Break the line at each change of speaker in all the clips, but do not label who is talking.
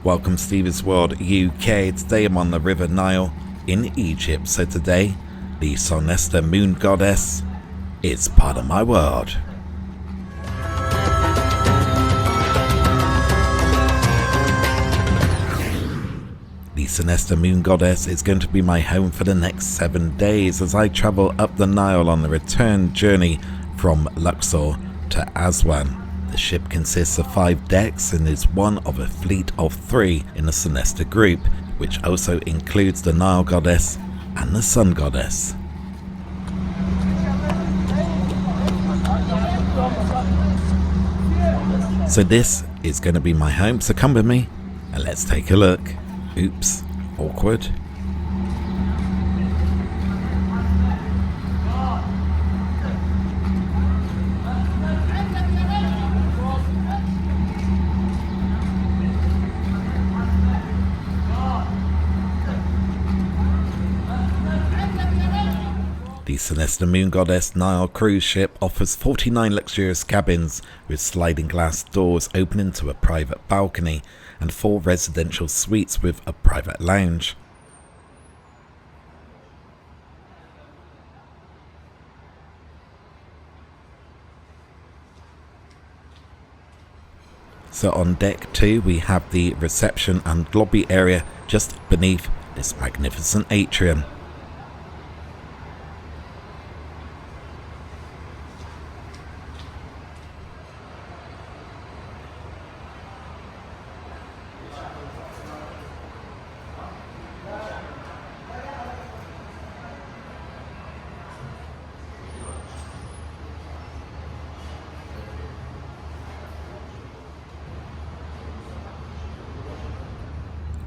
Welcome Steve's World UK. Today I'm on the River Nile in Egypt. So today, the Sonesta Moon Goddess is part of my world. The Sonesta Moon Goddess is going to be my home for the next 7 days as I travel up the Nile on the return journey from Luxor to Aswan. The ship consists of 5 decks and is one of a fleet of 3 in the Sonesta group, which also includes the Nile Goddess and the Sun Goddess. So this is going to be my home, so come with me and let's take a look. Oops, awkward. The Sonesta Moon Goddess Nile cruise ship offers 49 luxurious cabins with sliding glass doors opening to a private balcony and 4 residential suites with a private lounge. So on deck 2 we have the reception and lobby area just beneath this magnificent atrium.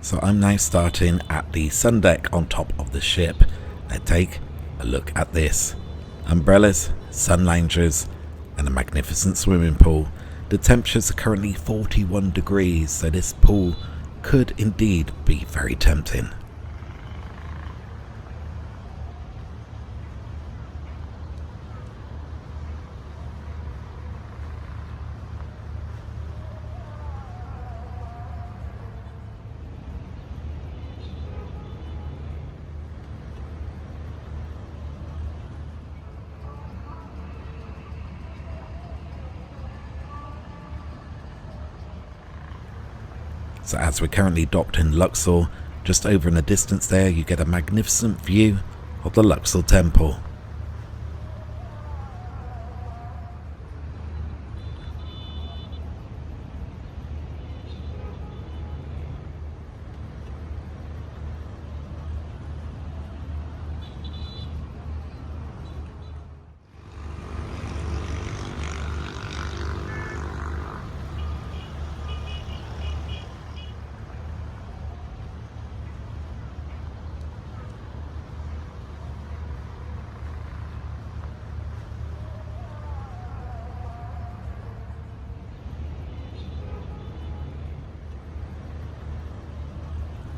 So I'm now starting at the SUNDECK on top of the ship. Now take a look at this. Umbrellas, sun loungers and a magnificent swimming pool. The temperatures are currently 41 degrees, so this pool could indeed be very tempting. So as we're currently docked in Luxor, just over in the distance there you get a magnificent view of the Luxor Temple.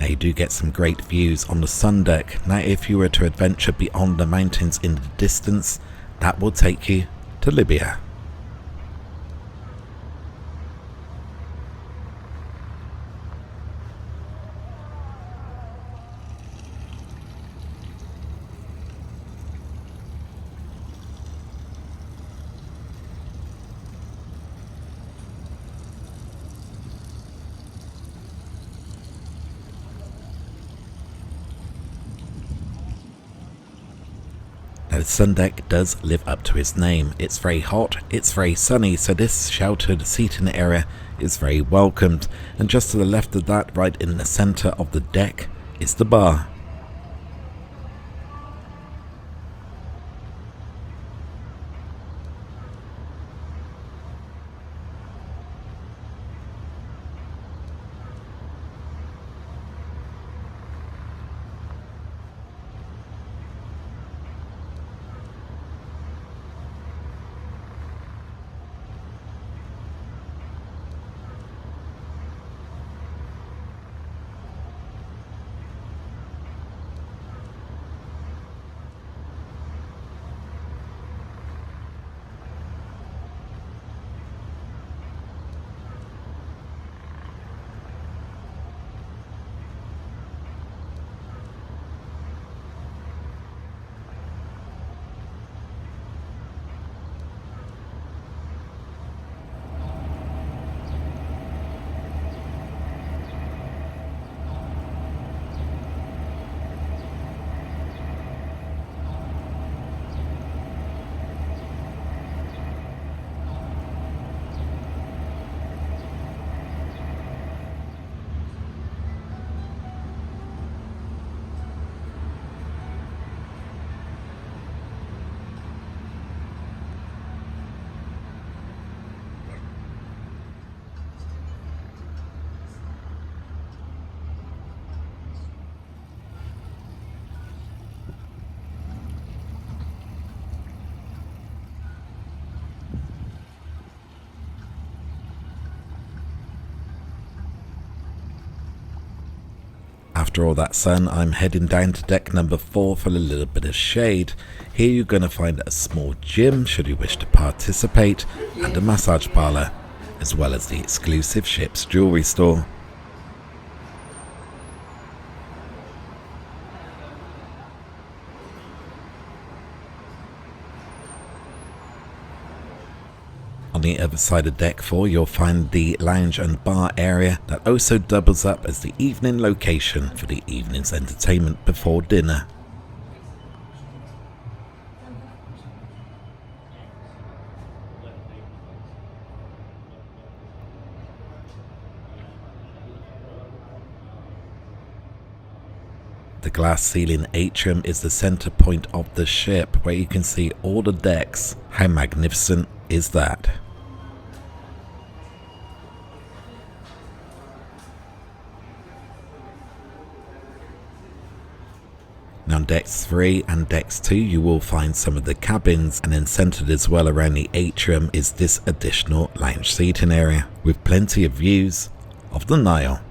You do get some great views on the SUNDECK. Now if you were to adventure beyond the mountains in the distance, that will take you to Libya. Now the SUNDECK does live up to its name. It's very hot, it's very sunny, so this sheltered seating area is very welcomed. And just to the left of that, right in the centre of the deck, is the bar. After all that sun, I'm heading down to deck number 4 for a little bit of shade. Here you're going to find a small gym should you wish to participate, and a massage parlour, as well as the exclusive ship's jewellery store. On the other side of deck 4 you'll find the lounge and bar area that also doubles up as the evening location for the evening's entertainment before dinner. The glass ceiling atrium is the center point of the ship, where you can see all the decks. How magnificent is that? Now on decks 3 and decks 2 you will find some of the cabins, and then centered as well around the atrium is this additional lounge seating area with plenty of views of the Nile.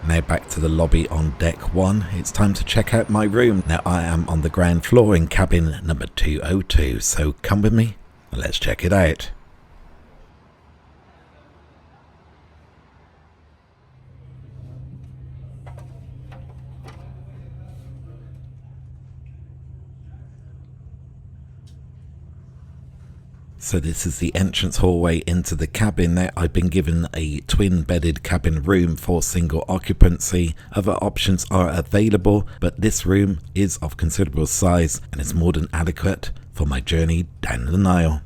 Now back to the lobby on deck 1, it's time to check out my room. Now I am on the ground floor in cabin number 202, so come with me and let's check it out. So this is the entrance hallway into the cabin. Now I've been given a twin bedded cabin room for single occupancy. Other options are available, but this room is of considerable size and is more than adequate for my journey down the Nile.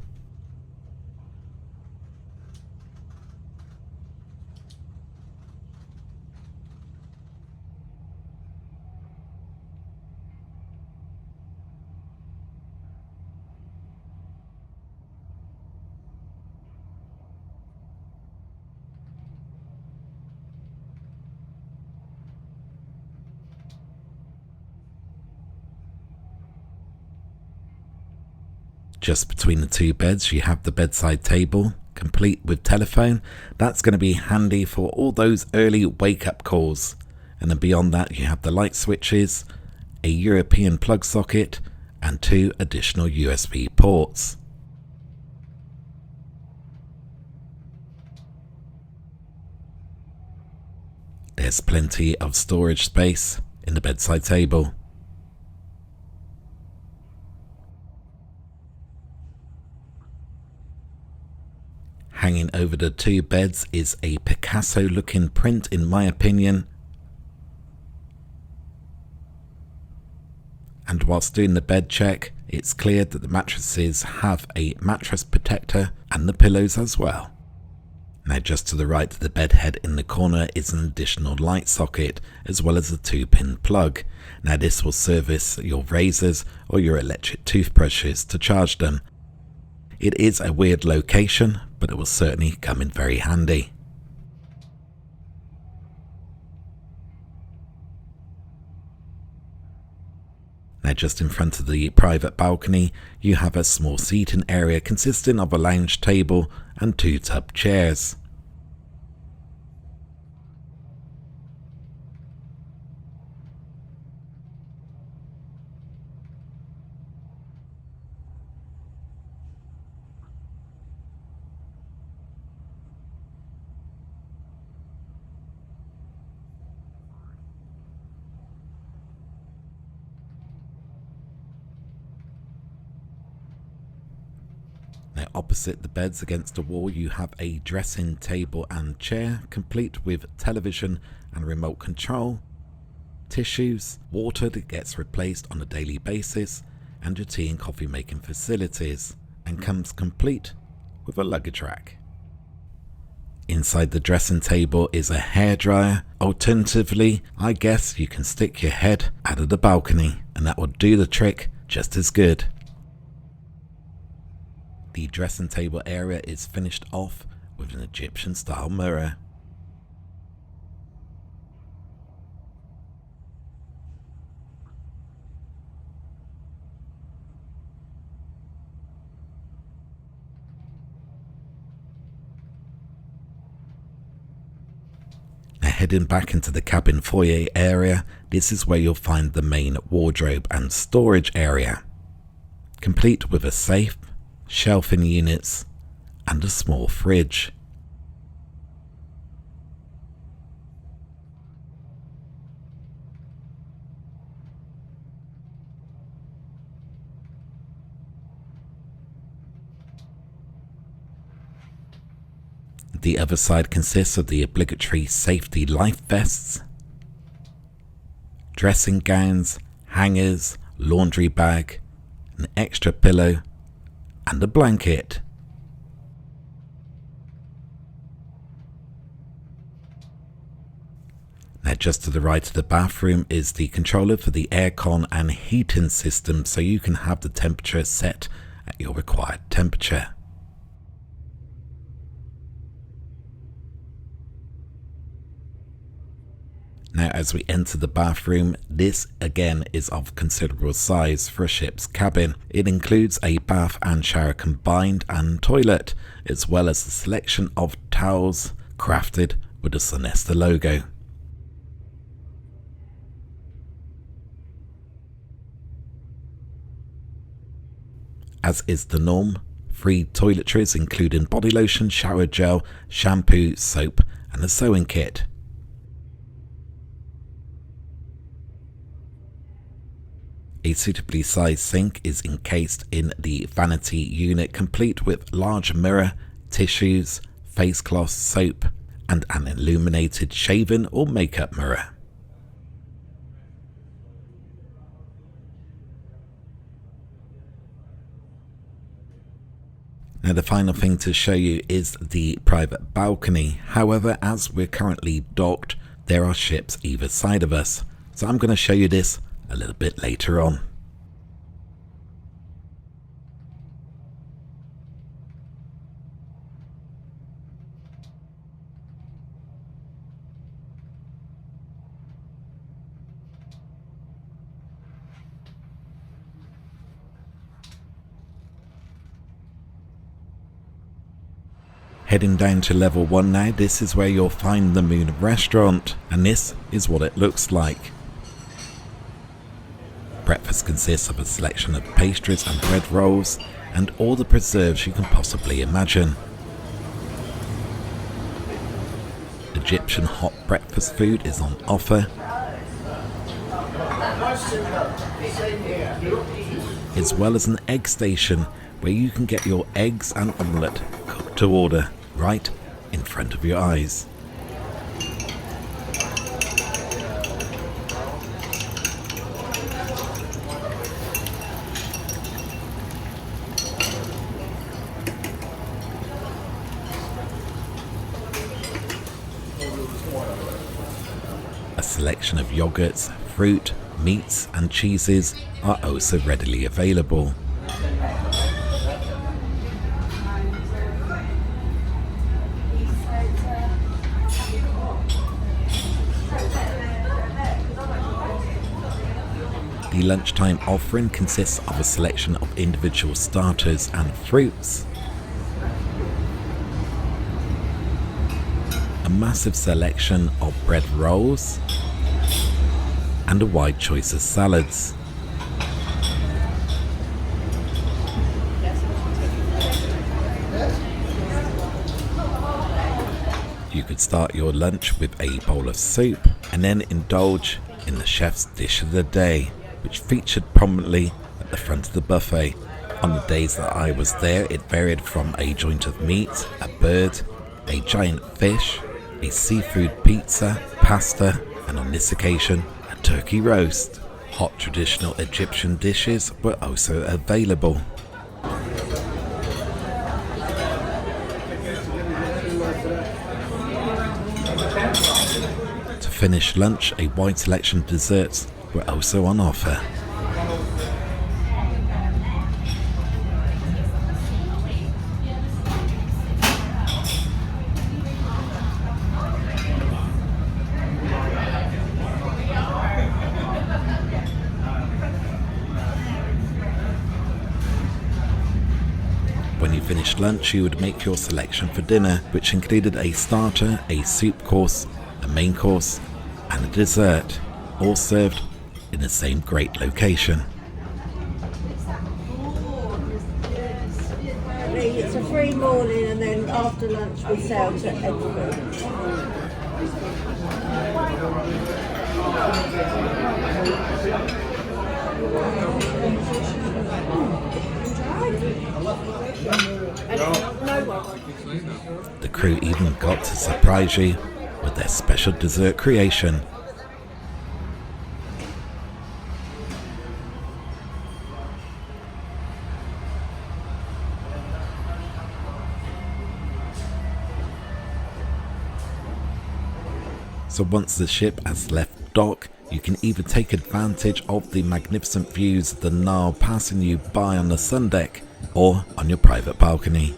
Just between the two beds you have the bedside table, complete with telephone. That's going to be handy for all those early wake-up calls. And then beyond that you have the light switches, a European plug socket, and 2 additional USB ports. There's plenty of storage space in the bedside table. Hanging over the 2 beds is a Picasso looking print in my opinion. And whilst doing the bed check, it's clear that the mattresses have a mattress protector and the pillows as well. Now just to the right of the bed head in the corner is an additional light socket as well as a 2-pin plug. Now this will service your razors or your electric toothbrushes to charge them. It is a weird location, but it will certainly come in very handy. Now just in front of the private balcony you have a small seating area consisting of a lounge table and 2 tub chairs. Now opposite the beds against the wall you have a dressing table and chair complete with television and remote control tissues, water that gets replaced on a daily basis, and your tea and coffee making facilities, and comes complete with a luggage rack. Inside the dressing table is a hairdryer. Alternatively, I guess you can stick your head out of the balcony and that will do the trick just as good. The dressing table area is finished off with an Egyptian style mirror. Heading back into the cabin foyer area, this is where you'll find the main wardrobe and storage area, complete with a safe, shelving units, and a small fridge. The other side consists of the obligatory safety life vests, dressing gowns, hangers, laundry bag, an extra pillow, and a blanket. Now just to the right of the bathroom is the controller for the aircon and heating system, so you can have the temperature set at your required temperature. Now as we enter the bathroom, this again is of considerable size for a ship's cabin. It includes a bath and shower combined and toilet, as well as a selection of towels crafted with the Sonesta logo. As is the norm, 3 toiletries including body lotion, shower gel, shampoo, soap and a sewing kit. A suitably sized sink is encased in the vanity unit, complete with large mirror, tissues, face cloth, soap, and an illuminated shaving or makeup mirror. Now the final thing to show you is the private balcony. However, as we're currently docked, there are ships either side of us, so I'm going to show you this a little bit later on. Heading down to level 1 now, this is where you'll find the Moon restaurant, and this is what it looks like. Breakfast consists of a selection of pastries and bread rolls, and all the preserves you can possibly imagine. Egyptian hot breakfast food is on offer, as well as an egg station where you can get your eggs and omelette cooked to order right in front of your eyes. A selection of yogurts, fruit, meats and cheeses are also readily available. The lunchtime offering consists of a selection of individual starters and fruits, a massive selection of bread rolls, and a wide choice of salads. You could start your lunch with a bowl of soup and then indulge in the chef's dish of the day, which featured prominently at the front of the buffet. On the days that I was there, it varied from a joint of meat, a bird, a giant fish, a seafood pizza, pasta, and on this occasion, a turkey roast. Hot traditional Egyptian dishes were also available. To finish lunch, a wide selection of desserts were also on offer. When you finished lunch, you would make your selection for dinner, which included a starter, a soup course, a main course, and a dessert, all served in the same great location.
It's a free morning, and then after lunch we sail to Edinburgh.
The crew even got to surprise you with their special dessert creation. So once the ship has left dock, you can either take advantage of the magnificent views of the Nile passing you by on the SUNDECK or on your private balcony.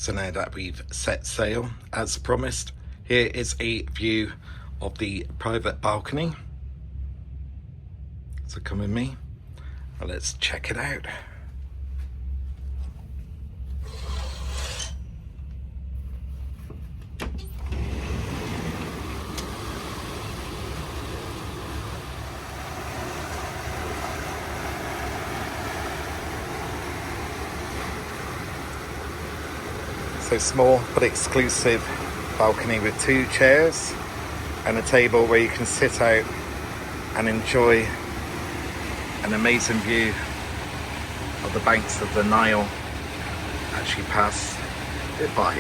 So now that we've set sail, as promised, here is a view of the private balcony. So come with me, and let's check it out. So small but exclusive balcony with 2 chairs and a table where you can sit out and enjoy an amazing view of the banks of the Nile as you pass it by.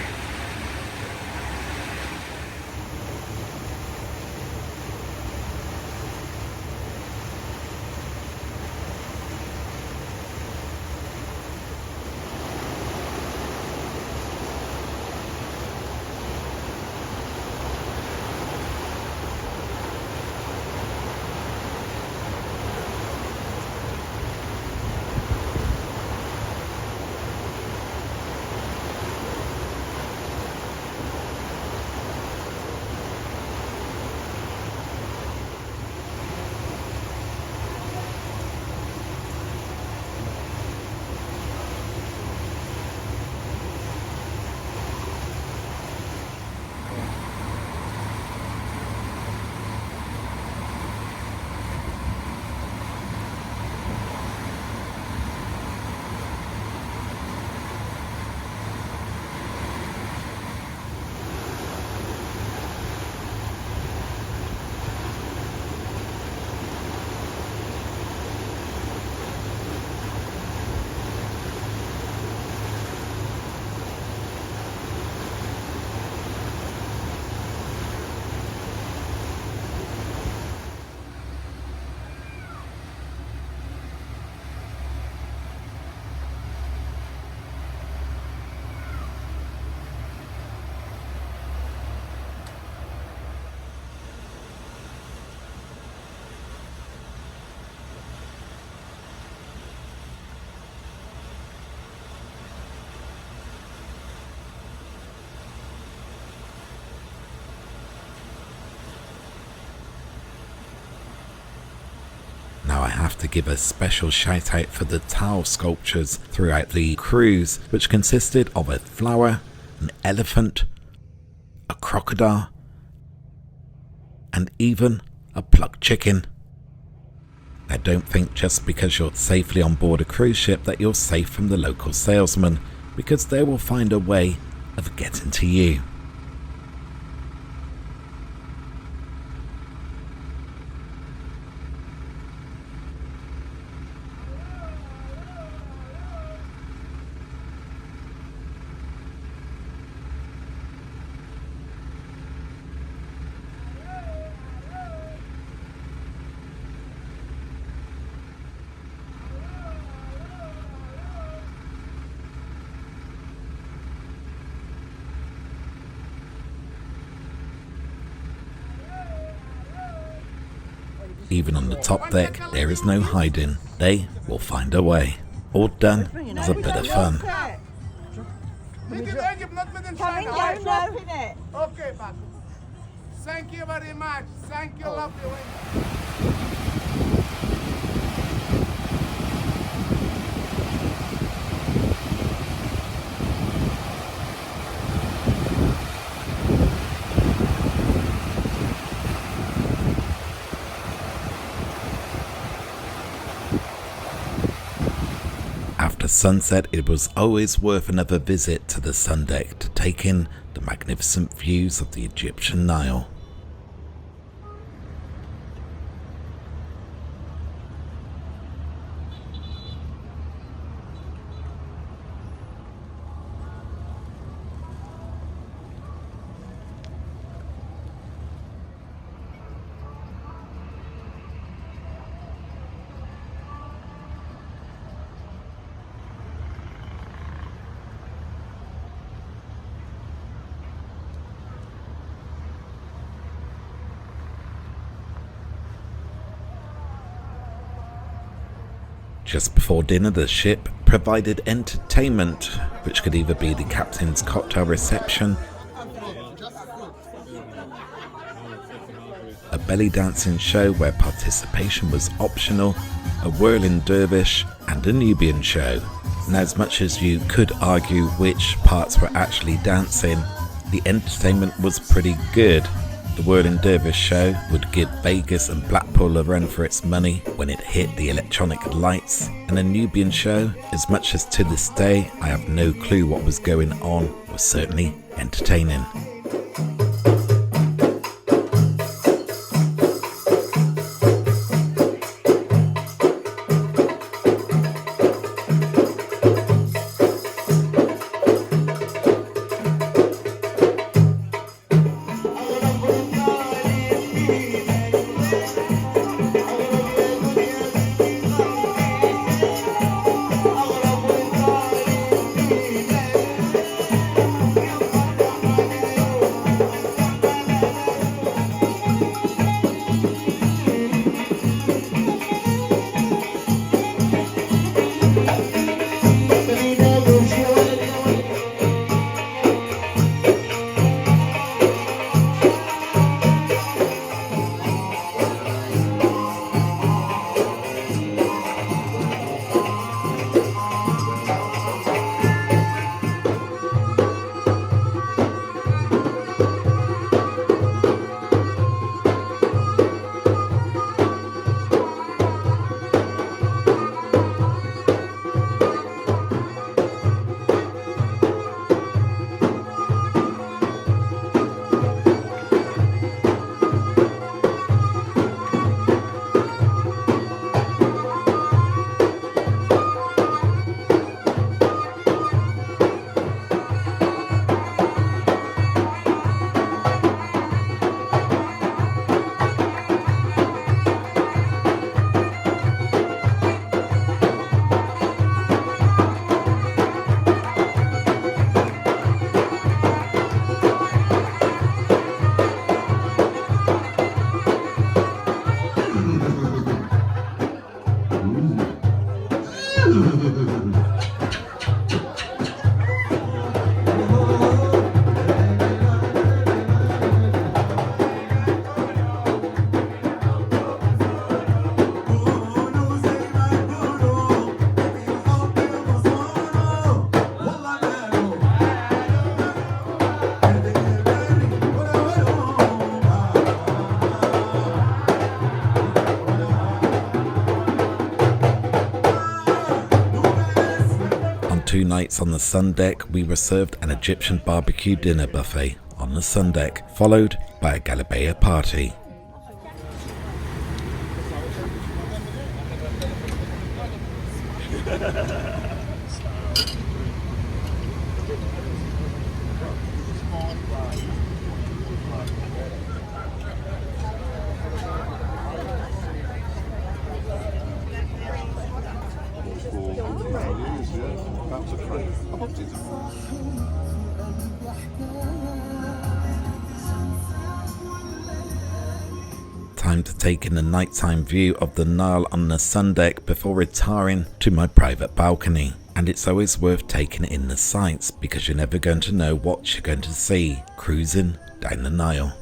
Now I have to give a special shout out for the tile sculptures throughout the cruise, which consisted of a flower, an elephant, a crocodile, and even a plucked chicken. Now don't think just because you're safely on board a cruise ship that you're safe from the local salesman, because they will find a way of getting to you. Even on the top deck, there is no hiding. They will find a way. All done as a bit of fun.
Okay, Papa. Thank you very much. Thank you, lovely.
After sunset, it was always worth another visit to the SUNDECK to take in the magnificent views of the Egyptian Nile. Just before dinner, the ship provided entertainment, which could either be the captain's cocktail reception, a belly dancing show where participation was optional, a whirling dervish, and a Nubian show. Now, as much as you could argue which parts were actually dancing, the entertainment was pretty good. The whirling dervish show would give Vegas and Blackpool a run for its money when it hit the electronic lights, and the Nubian show, as much as to this day I have no clue what was going on, was certainly entertaining. 2 nights on the SUNDECK, we were served an Egyptian barbecue dinner buffet on the SUNDECK, followed by a Galabaya party. Time to take in the nighttime view of the Nile on the SUNDECK before retiring to my private balcony. And it's always worth taking in the sights because you're never going to know what you're going to see cruising down the Nile.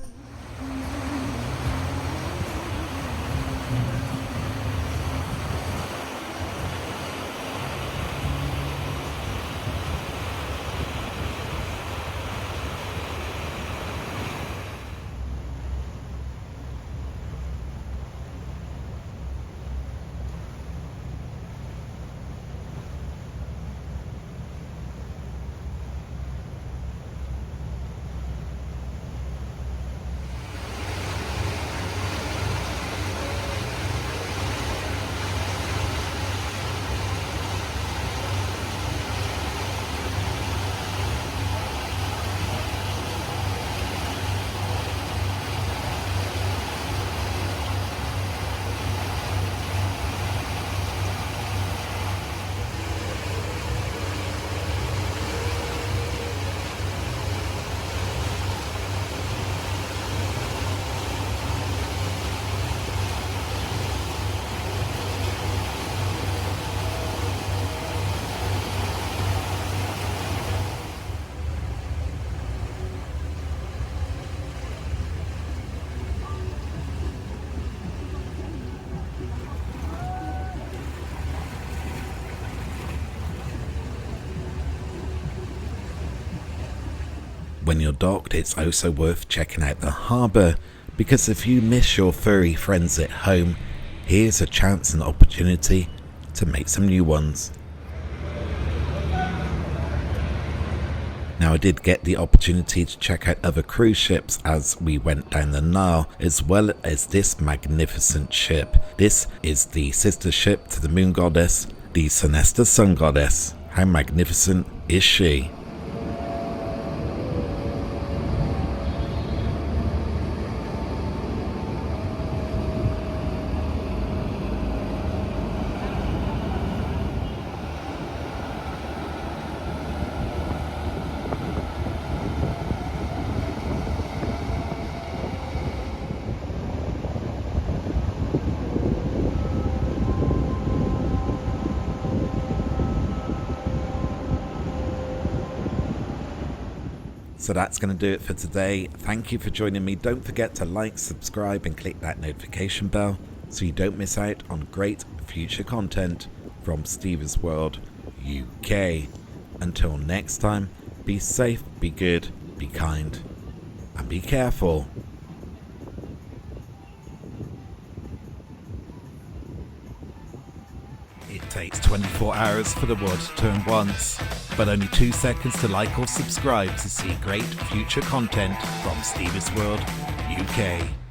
When you're docked, it's also worth checking out the harbour, because if you miss your furry friends at home, here's a chance and opportunity to make some new ones. Now, I did get the opportunity to check out other cruise ships as we went down the Nile, as well as this magnificent ship. This is the sister ship to the Moon Goddess, the Sonesta Moon Goddess. How magnificent is she? So that's going to do it for today. Thank you for joining me. Don't forget to like, subscribe and click that notification bell so you don't miss out on great future content from Steve's World UK. Until next time, be safe, be good, be kind and be careful. It takes 24 hours for the world to turn once, but only 2 seconds to like or subscribe to see great future content from Steve's World UK.